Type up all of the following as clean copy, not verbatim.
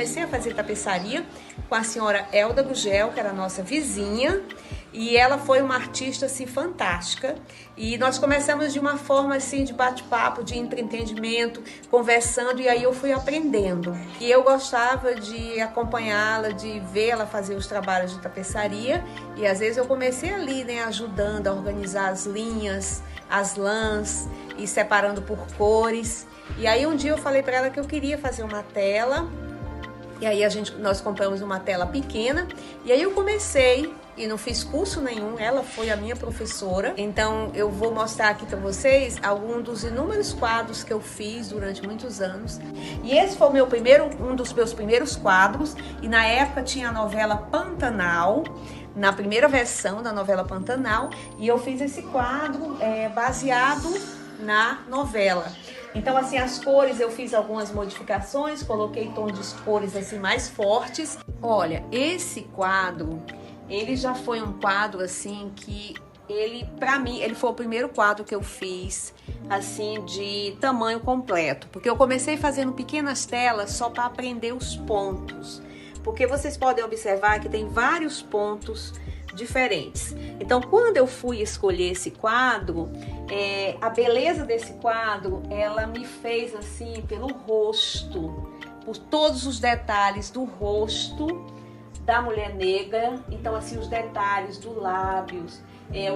comecei a fazer tapeçaria com a senhora Elda Gugel, que era a nossa vizinha, e ela foi uma artista assim fantástica. E nós começamos de uma forma assim de bate-papo, de entretenimento, conversando, e aí eu fui aprendendo. E eu gostava de acompanhá-la, de vê-la fazer os trabalhos de tapeçaria, e às vezes eu comecei ali, né, ajudando a organizar as linhas, as lãs, e separando por cores. E aí um dia eu falei para ela que eu queria fazer uma tela, e aí nós compramos uma tela pequena, e aí eu comecei, e não fiz curso nenhum, ela foi a minha professora. Então eu vou mostrar aqui para vocês alguns dos inúmeros quadros que eu fiz durante muitos anos. E esse foi um dos meus primeiros quadros, e na época tinha a novela Pantanal, na primeira versão da novela Pantanal, e eu fiz esse quadro baseado na novela. Então, assim, as cores eu fiz algumas modificações, coloquei tons de cores assim mais fortes. Olha, esse quadro, ele já foi um quadro assim que pra mim, ele foi o primeiro quadro que eu fiz assim de tamanho completo, porque eu comecei fazendo pequenas telas só para aprender os pontos, porque vocês podem observar que tem vários pontos diferentes. Então, quando eu fui escolher esse quadro, a beleza desse quadro, ela me fez assim pelo rosto, por todos os detalhes do rosto da mulher negra. Então, assim, os detalhes dos lábios,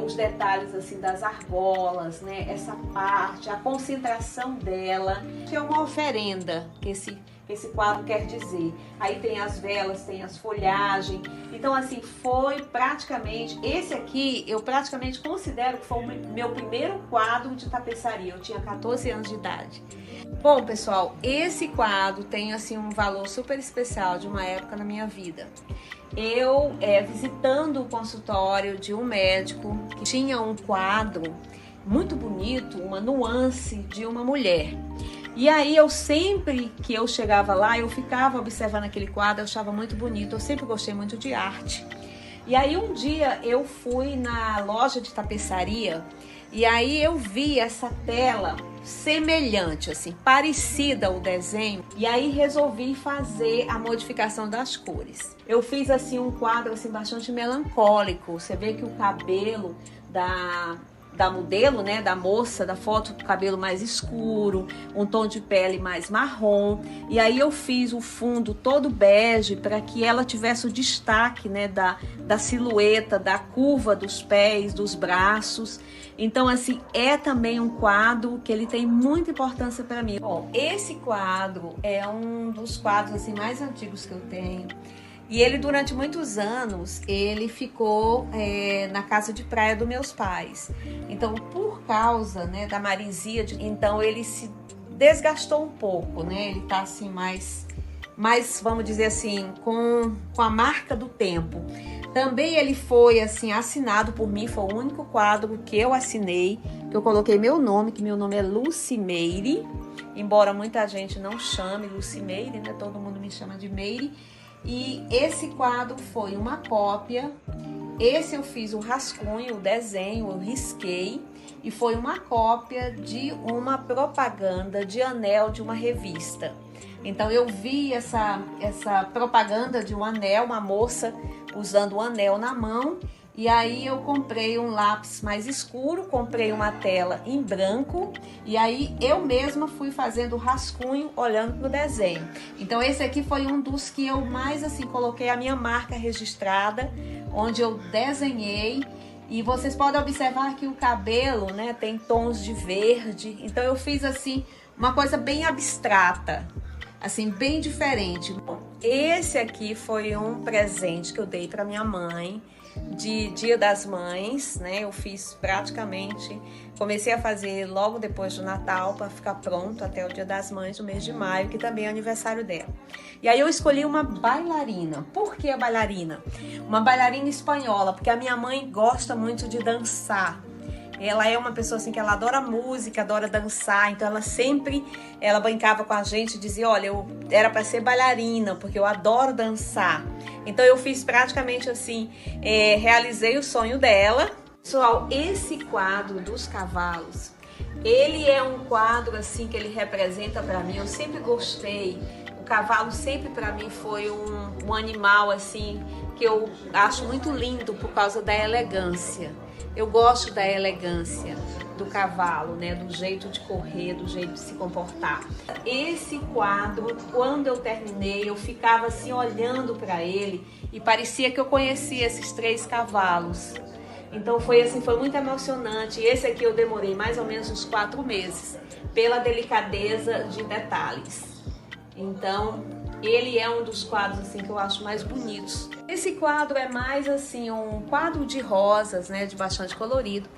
os detalhes assim das argolas, né? Essa parte, a concentração dela, que é uma oferenda que esse quadro quer dizer. Aí tem as velas, tem as folhagens. Então, assim, foi praticamente... Esse aqui, eu praticamente considero que foi o meu primeiro quadro de tapeçaria. Eu tinha 14 anos de idade. Bom, pessoal, esse quadro tem, assim, um valor super especial de uma época na minha vida. Eu, visitando o consultório de um médico que tinha um quadro muito bonito, uma nuance de uma mulher. E aí eu sempre que eu chegava lá, eu ficava observando aquele quadro, eu achava muito bonito, eu sempre gostei muito de arte. E aí um dia eu fui na loja de tapeçaria e aí eu vi essa tela semelhante, assim, parecida ao desenho, e aí resolvi fazer a modificação das cores. Eu fiz assim um quadro assim bastante melancólico. Você vê que o cabelo da modelo, né, da moça da foto, cabelo mais escuro, um tom de pele mais marrom, e aí eu fiz o fundo todo bege para que ela tivesse o destaque, né, da silhueta, da curva dos pés, dos braços. Então, assim, é também um quadro que ele tem muita importância para mim. Bom, esse quadro é um dos quadros assim mais antigos que eu tenho. E ele, durante muitos anos, ele ficou na casa de praia dos meus pais. Então, por causa, né, da maresia, então ele se desgastou um pouco, né? Ele tá assim mais, vamos dizer assim, com a marca do tempo. Também ele foi assim assinado por mim, foi o único quadro que eu assinei, que eu coloquei meu nome, que meu nome é Lucimeire, embora muita gente não chame Lucimeire, né? Todo mundo me chama de Meire. E esse quadro foi uma cópia. Esse eu fiz o rascunho, o desenho, eu risquei, e foi uma cópia de uma propaganda de anel de uma revista. Então eu vi essa propaganda de um anel, uma moça usando o anel na mão, e aí eu comprei um lápis mais escuro, comprei uma tela em branco, e aí eu mesma fui fazendo o rascunho olhando pro desenho. Então esse aqui foi um dos que eu mais assim coloquei a minha marca registrada, onde eu desenhei. E vocês podem observar que o cabelo, né, tem tons de verde. Então eu fiz assim uma coisa bem abstrata, assim, bem diferente. Bom, esse aqui foi um presente que eu dei para minha mãe de Dia das Mães, né? Eu fiz praticamente, comecei a fazer logo depois do Natal para ficar pronto até o Dia das Mães, no mês de maio, que também é aniversário dela. E aí eu escolhi uma bailarina. Por que a bailarina? Uma bailarina espanhola, porque a minha mãe gosta muito de dançar. Ela é uma pessoa assim que ela adora música, adora dançar, então ela brincava com a gente, dizia, olha, eu era para ser bailarina, porque eu adoro dançar. Então eu fiz praticamente assim, realizei o sonho dela. Pessoal, esse quadro dos cavalos, ele é um quadro assim que ele representa para mim, eu sempre gostei. O cavalo sempre para mim foi um animal assim que eu acho muito lindo por causa da elegância. Eu gosto da elegância do cavalo, né? Do jeito de correr, do jeito de se comportar. Esse quadro, quando eu terminei, eu ficava assim olhando para ele e parecia que eu conhecia esses 3 cavalos. Então foi assim, foi muito emocionante. Esse aqui eu demorei mais ou menos uns 4 meses, pela delicadeza de detalhes. Então, ele é um dos quadros assim que eu acho mais bonitos. Esse quadro é mais assim um quadro de rosas, né, de bastante colorido.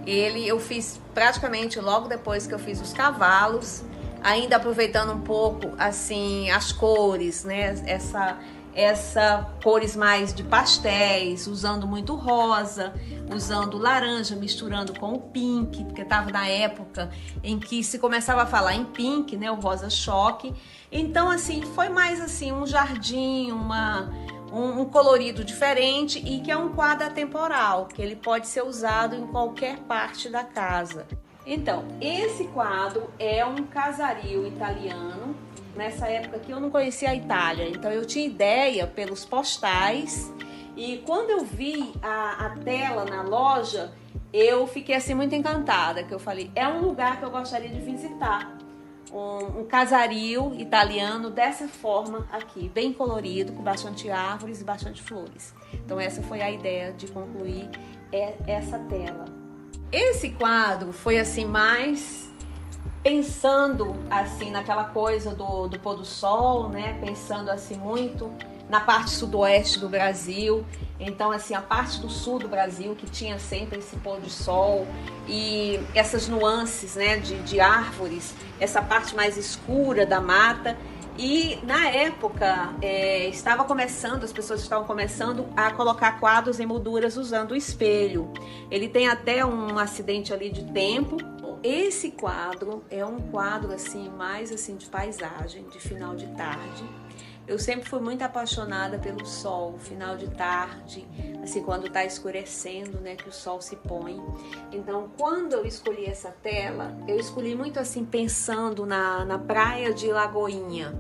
Ele eu fiz praticamente logo depois que eu fiz os cavalos, ainda aproveitando um pouco assim as cores, né, essa cores mais de pastéis, usando muito rosa, usando laranja, misturando com o pink, porque estava na época em que se começava a falar em pink, né, o rosa choque. Então, assim, foi mais assim um jardim, um colorido diferente e que é um quadro atemporal, que ele pode ser usado em qualquer parte da casa. Então, esse quadro é um casario italiano. Nessa época que eu não conhecia a Itália, então eu tinha ideia pelos postais e quando eu vi a tela na loja, eu fiquei assim muito encantada, que eu falei, é um lugar que eu gostaria de visitar. Um casario italiano dessa forma aqui, bem colorido, com bastante árvores e bastante flores. Então essa foi a ideia de concluir essa tela. Esse quadro foi assim mais pensando assim naquela coisa do pôr do sol, né? Pensando assim muito na parte sudoeste do Brasil. Então assim, a parte do sul do Brasil que tinha sempre esse pôr do sol e essas nuances, né, de árvores, essa parte mais escura da mata. E na época estava começando, as pessoas estavam começando a colocar quadros em molduras usando o espelho. Ele tem até um acidente ali de tempo. Esse quadro é um quadro assim mais assim de paisagem, de final de tarde. Eu sempre fui muito apaixonada pelo sol, final de tarde, assim quando está escurecendo, né, que o sol se põe. Então, quando eu escolhi essa tela, eu escolhi muito assim pensando na praia de Lagoinha.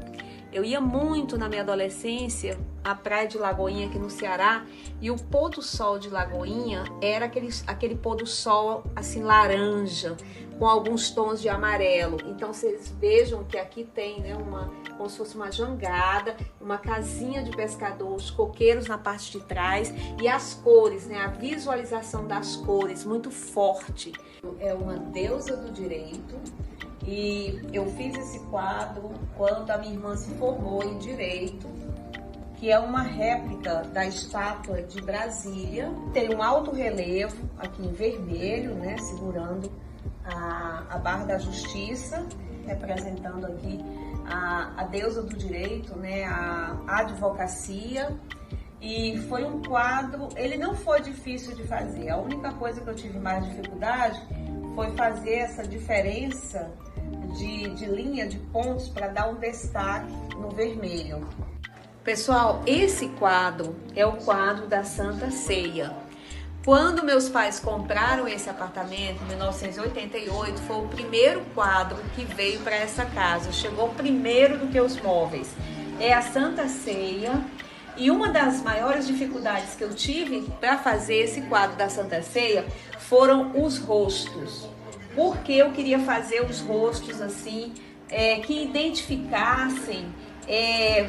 Eu ia muito na minha adolescência à praia de Lagoinha aqui no Ceará e o pôr do sol de Lagoinha era aquele pôr do sol assim laranja, com alguns tons de amarelo. Então vocês vejam que aqui tem, né, como se fosse uma jangada, uma casinha de pescador, os coqueiros na parte de trás e as cores, né, a visualização das cores muito forte. É uma deusa do direito. E eu fiz esse quadro quando a minha irmã se formou em Direito, que é uma réplica da estátua de Brasília. Tem um alto relevo aqui em vermelho, né, segurando a barra da justiça, representando aqui a deusa do direito, né, a advocacia. E foi um quadro, ele não foi difícil de fazer. A única coisa que eu tive mais dificuldade foi fazer essa diferença de linha, de pontos, para dar um destaque no vermelho. Pessoal, esse quadro é o quadro da Santa Ceia. Quando meus pais compraram esse apartamento, em 1988, foi o primeiro quadro que veio para essa casa. Chegou primeiro do que os móveis. É a Santa Ceia. E uma das maiores dificuldades que eu tive para fazer esse quadro da Santa Ceia foram os rostos. Porque eu queria fazer os rostos assim, que identificassem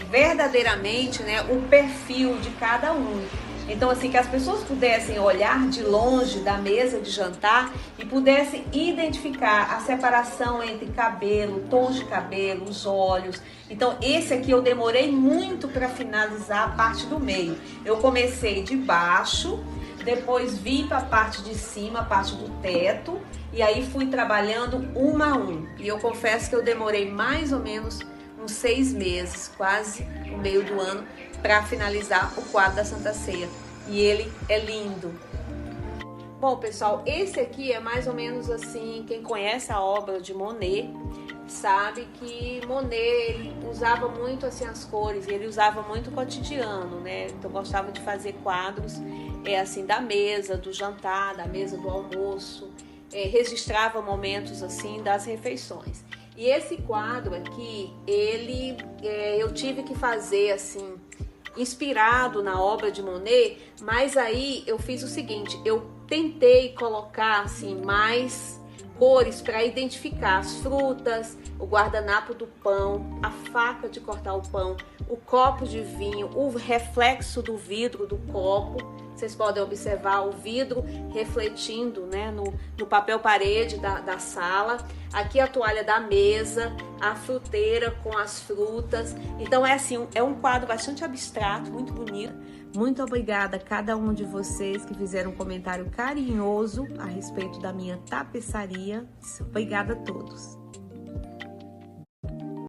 verdadeiramente, né, o perfil de cada um. Então, assim, que as pessoas pudessem olhar de longe da mesa de jantar e pudessem identificar a separação entre cabelo, tons de cabelo, os olhos. Então, esse aqui eu demorei muito para finalizar a parte do meio. Eu comecei de baixo, depois vim para a parte de cima, a parte do teto, e aí fui trabalhando um a um. E eu confesso que eu demorei mais ou menos uns 6 meses, quase no meio do ano, para finalizar o quadro da Santa Ceia. E ele é lindo. Bom, pessoal, esse aqui é mais ou menos assim, quem conhece a obra de Monet sabe que Monet, ele usava muito assim as cores, ele usava muito o cotidiano, né? Então gostava de fazer quadros assim da mesa, do jantar, da mesa do almoço, registrava momentos assim das refeições. E esse quadro aqui, eu tive que fazer assim, inspirado na obra de Monet, mas aí eu fiz o seguinte, eu tentei colocar assim mais cores para identificar as frutas, o guardanapo do pão, a faca de cortar o pão, o copo de vinho, o reflexo do vidro do copo. Vocês podem observar o vidro refletindo, né, no papel parede da sala. Aqui a toalha da mesa, a fruteira com as frutas. Então é assim, é um quadro bastante abstrato, muito bonito. Muito obrigada a cada um de vocês que fizeram um comentário carinhoso a respeito da minha tapeçaria. Obrigada a todos.